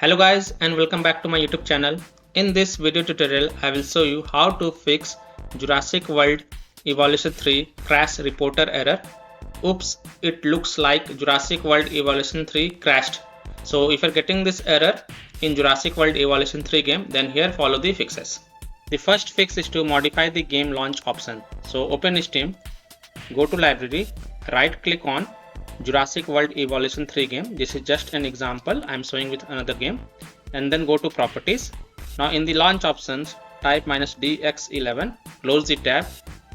Hello guys and welcome back to my YouTube channel. In this video tutorial I will show you how to fix Jurassic World Evolution 3 crash reporter error. Oops, it looks like Jurassic World Evolution 3 crashed. So if you're getting this error in Jurassic World Evolution 3 game, then here follow the fixes. The first fix is to modify the game launch option. So open Steam, go to library, right click on Jurassic World Evolution 3 game. This is just an example I'm showing with another game, and then go to properties. Now in the launch options type -dx11, close the tab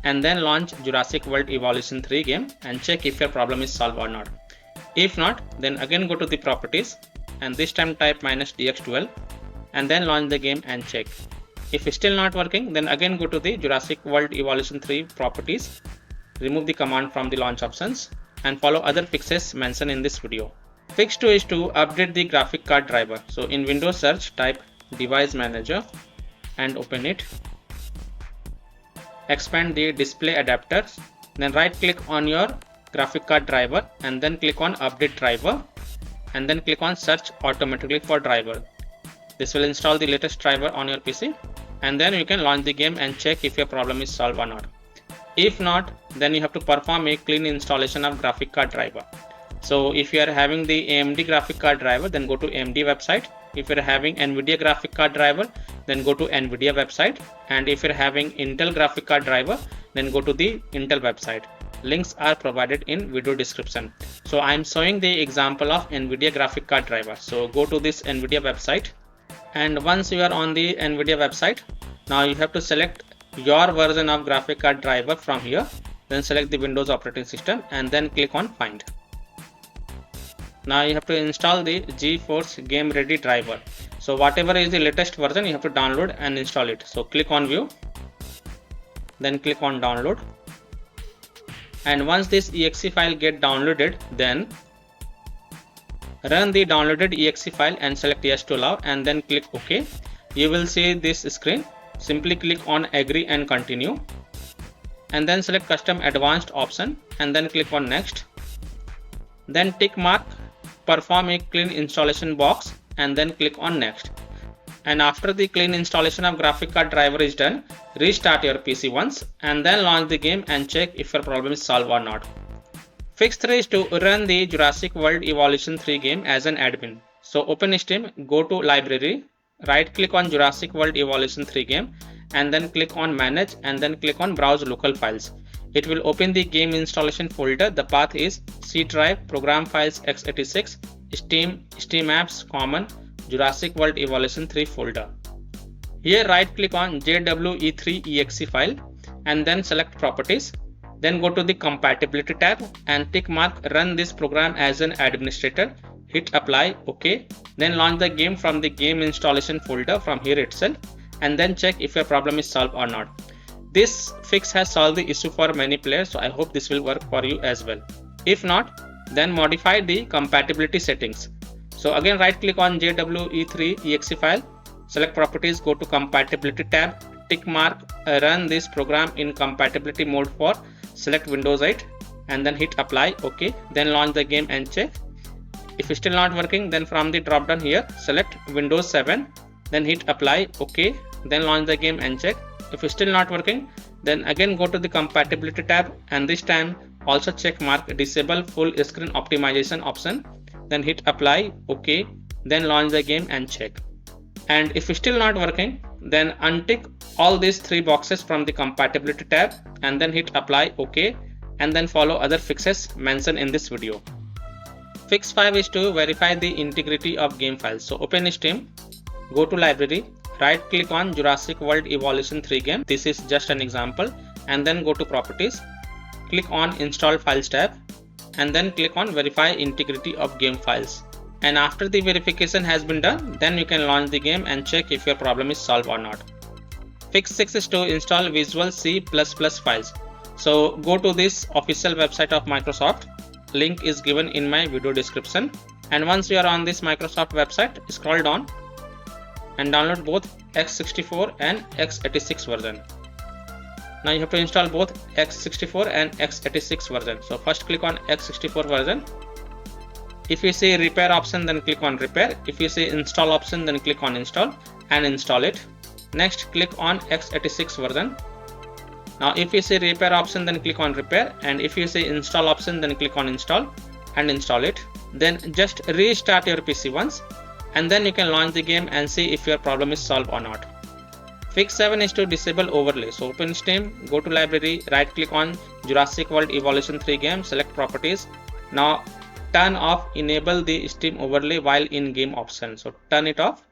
and then launch Jurassic World Evolution 3 game and check if your problem is solved or not. If not, then again go to the properties and this time type -dx12 and then launch the game and check. If it's still not working, then again go to the Jurassic World Evolution 3 properties, remove the command from the launch options and follow other fixes mentioned in this video. Fix 2 is to update the graphic card driver. So in Windows search type device manager and open it. Expand the display adapters, then right click on your graphic card driver and then click on update driver and then click on search automatically for driver. This will install the latest driver on your PC and then you can launch the game and check if your problem is solved or not. If not, then you have to perform a clean installation of graphic card driver. So if you are having the AMD graphic card driver, then go to AMD website. If you are having NVIDIA graphic card driver, then go to NVIDIA website. And if you are having Intel graphic card driver, then go to the Intel website. Links are provided in video description. So I am showing the example of NVIDIA graphic card driver. So go to this NVIDIA website, and once you are on the NVIDIA website, now you have to select your version of graphic card driver from here, then select the Windows operating system and then click on find. Now you have to install the GeForce Game Ready driver. So whatever is the latest version, you have to download and install it. So click on view, then click on download, and once this exe file get downloaded, then run the downloaded exe file and select yes to allow and then click OK. You will see this screen. Simply click on agree and continue and then select custom advanced option and then click on next. Then tick mark perform a clean installation box and then click on next. And after the clean installation of graphic card driver is done, restart your PC once and then launch the game and check if your problem is solved or not. Fix 3 is to run the Jurassic World Evolution 3 game as an admin. So open Steam, go to library, right click on Jurassic World Evolution 3 game and then click on manage and then click on browse local files. It will open the game installation folder. The path is C drive, program files x86, Steam apps, common, Jurassic World Evolution 3 folder. Here right click on JWE3 exe file and then select properties. Then go to the compatibility tab and tick mark run this program as an administrator. Hit apply, OK. Then launch the game from the game installation folder from here itself and then check if your problem is solved or not. This fix has solved the issue for many players, so I hope this will work for you as well. If not, then modify the compatibility settings. So again right click on JWE3 exe file, select properties, go to compatibility tab, tick mark run this program in compatibility mode for select Windows 8 and then hit apply, OK. Then launch the game and check. If it's still not working, then from the drop down here select Windows 7, then hit apply, OK. Then launch the game and check. If it's still not working, then again go to the compatibility tab and this time also check mark disable full screen optimization option, then hit apply, OK. Then launch the game and check. And if it's still not working, then untick all these 3 boxes from the compatibility tab and then hit apply, OK. And then follow other fixes mentioned in this video. Fix 5 is to verify the integrity of game files. So open Steam, go to library, right click on Jurassic World Evolution 3 game. This is just an example, and then go to properties, click on install files tab and then click on verify integrity of game files. And after the verification has been done, then you can launch the game and check if your problem is solved or not. Fix 6 is to install Visual C++ files. So go to this official website of Microsoft. Link is given in my video description, and once you are on this Microsoft website, scroll down and download both x64 and x86 version. Now you have to install both x64 and x86 version. So first click on x64 version If you see repair option, then click on repair. If you see install option, then click on install and install it. Next, click on x86 version. Now if you see repair option, then click on repair, and if you see install option, then click on install and install it. Then just restart your PC once, and then you can launch the game and see if your problem is solved or not. Fix 7 is to disable overlay. So open Steam, go to library, right click on Jurassic World Evolution 3 game, select properties. Now turn off enable the Steam overlay while in game option. So turn it off,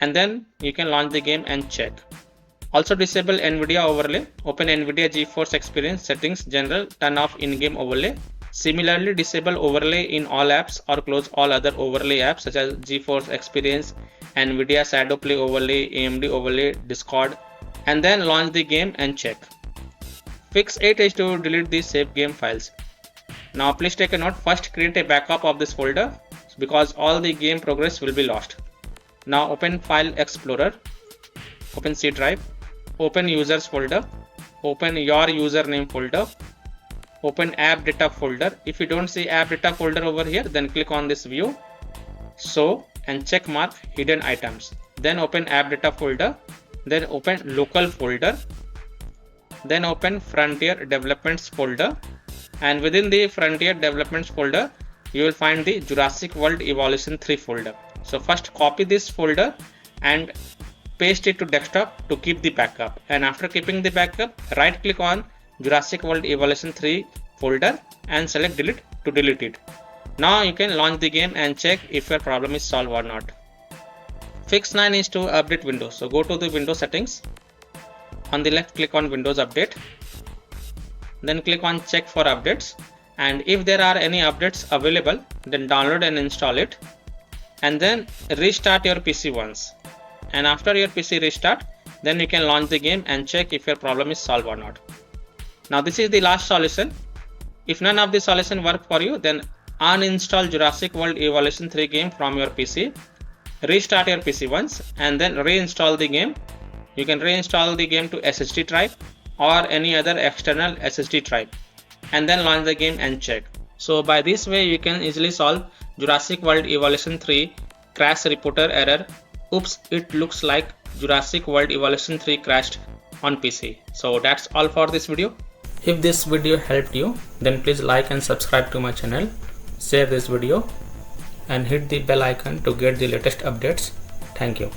and then you can launch the game and check. Also disable NVIDIA overlay. Open NVIDIA GeForce Experience settings, general, turn off in-game overlay. Similarly, disable overlay in all apps or close all other overlay apps such as GeForce Experience, NVIDIA Shadow Play overlay, AMD overlay, Discord, and then launch the game and check. Fix 8 is to delete the saved game files. Now please take a note, first create a backup of this folder because all the game progress will be lost. Now open File Explorer, open C drive, open users folder, open your username folder, open app data folder. If you don't see app data folder over here, then click on this view, show, and check mark hidden items. Then open app data folder, then open local folder, then open Frontier Developments folder, and within the Frontier Developments folder you will find the Jurassic World Evolution 3 folder. So first copy this folder and paste it to desktop to keep the backup, and after keeping the backup, right click on Jurassic World Evolution 3 folder and select delete to delete it. Now you can launch the game and check if your problem is solved or not. Fix 9 is to update Windows. So go to the Windows settings. On the left, click on Windows Update. Then click on check for updates. And if there are any updates available, then download and install it. And then restart your PC once. And after your PC restart, then you can launch the game and check if your problem is solved or not. Now this is the last solution. If none of the solution work for you, then uninstall Jurassic World Evolution 3 game from your PC. Restart your PC once and then reinstall the game. You can reinstall the game to SSD drive or any other external SSD drive, and then launch the game and check. So by this way you can easily solve Jurassic World Evolution 3 crash reporter error. Oops, it looks like Jurassic World Evolution 3 crashed on PC. So that's all for this video. If this video helped you, then please like and subscribe to my channel, share this video and hit the bell icon to get the latest updates. Thank you.